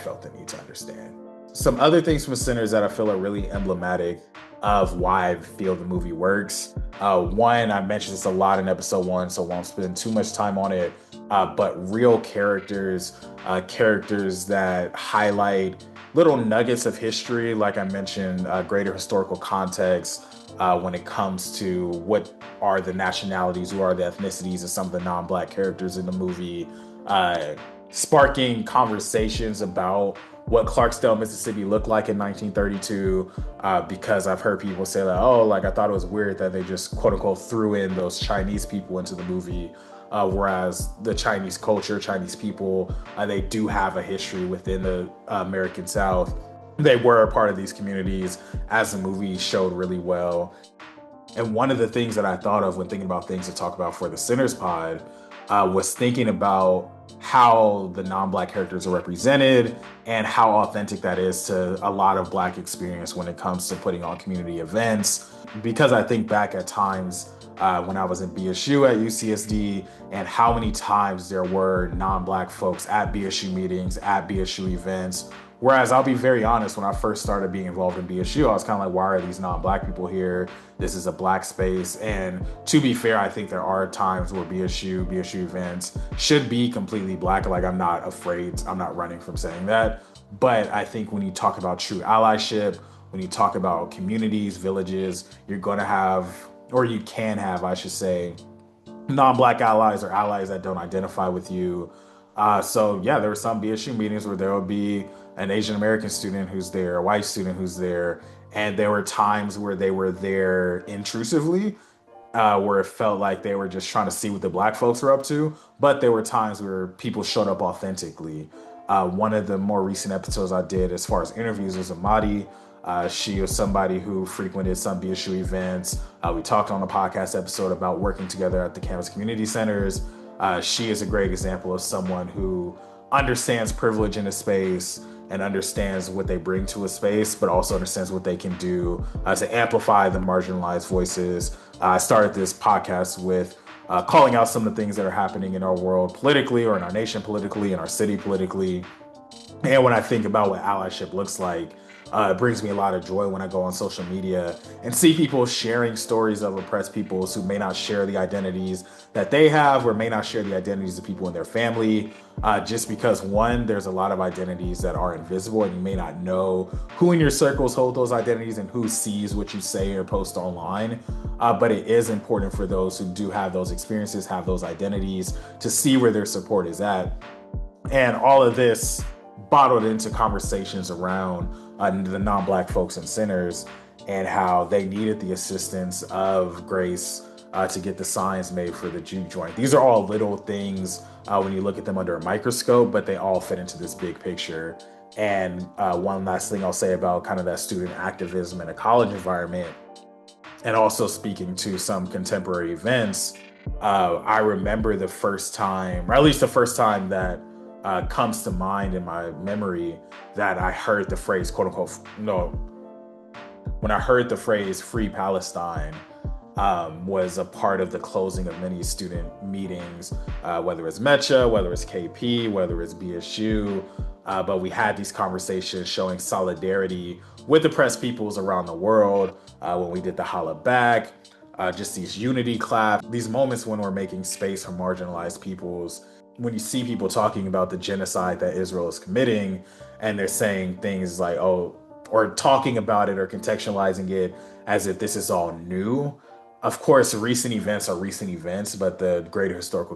felt the need to understand. Some other things from Sinners that I feel are really emblematic of why I feel the movie works. One, I mentioned this a lot in episode one, so won't spend too much time on it. But real characters, characters that highlight little nuggets of history, like I mentioned, greater historical context when it comes to what are the nationalities, who are the ethnicities of some of the non-Black characters in the movie, sparking conversations about what Clarksdale, Mississippi looked like in 1932, because I've heard people say that, oh, like I thought it was weird that they just quote unquote threw in those Chinese people into the movie. Whereas the Chinese culture, Chinese people, they do have a history within the American South. They were a part of these communities, as the movie showed really well. And one of the things that I thought of when thinking about things to talk about for the Sinners Pod was thinking about how the non-Black characters are represented and how authentic that is to a lot of Black experience when it comes to putting on community events. Because I think back at times when I was in BSU at UCSD and how many times there were non-Black folks at BSU meetings, at BSU events. Whereas I'll be very honest, when I first started being involved in BSU, I was kind of like, why are these non-Black people here? This is a Black space. And to be fair, I think there are times where BSU events should be completely Black. Like, I'm not afraid, I'm not running from saying that. But I think when you talk about true allyship, when you talk about communities, villages, you're going to have, or you can have, I should say, non-Black allies or allies that don't identify with you. So yeah, there were some BSU meetings where there would be an Asian American student who's there, a white student who's there, and there were times where they were there intrusively, where it felt like they were just trying to see what the Black folks were up to. But there were times where people showed up authentically. One of the more recent episodes I did, as far as interviews, was Amadi. She was somebody who frequented some BSU events. We talked on a podcast episode about working together at the campus community centers. She is a great example of someone who understands privilege in a space and understands what they bring to a space, but also understands what they can do to amplify the marginalized voices. I started this podcast with calling out some of the things that are happening in our world politically, or in our nation politically, in our city politically. And when I think about what allyship looks like, it brings me a lot of joy when I go on social media and see people sharing stories of oppressed peoples who may not share the identities that they have, or may not share the identities of people in their family, just because, one, there's a lot of identities that are invisible and you may not know who in your circles hold those identities and who sees what you say or post online. But it is important for those who do have those experiences, have those identities, to see where their support is at. And all of this bottled into conversations around the non-Black folks and Sinners, and how they needed the assistance of Grace to get the signs made for the juke joint. These are all little things when you look at them under a microscope, but they all fit into this big picture. And one last thing I'll say about kind of that student activism in a college environment, and also speaking to some contemporary events, I remember the first time, or at least the first time that comes to mind in my memory, that I heard the phrase, quote unquote, no, when I heard the phrase "Free Palestine," was a part of the closing of many student meetings, whether it's MECHA, whether it's KP, whether it's BSU. But we had these conversations showing solidarity with oppressed peoples around the world. When we did the Holla Back, just these unity claps, these moments when we're making space for marginalized peoples. When you see people talking about the genocide that Israel is committing, and they're saying things like, oh, or talking about it or contextualizing it as if this is all new. Of course, recent events are recent events, but the greater historical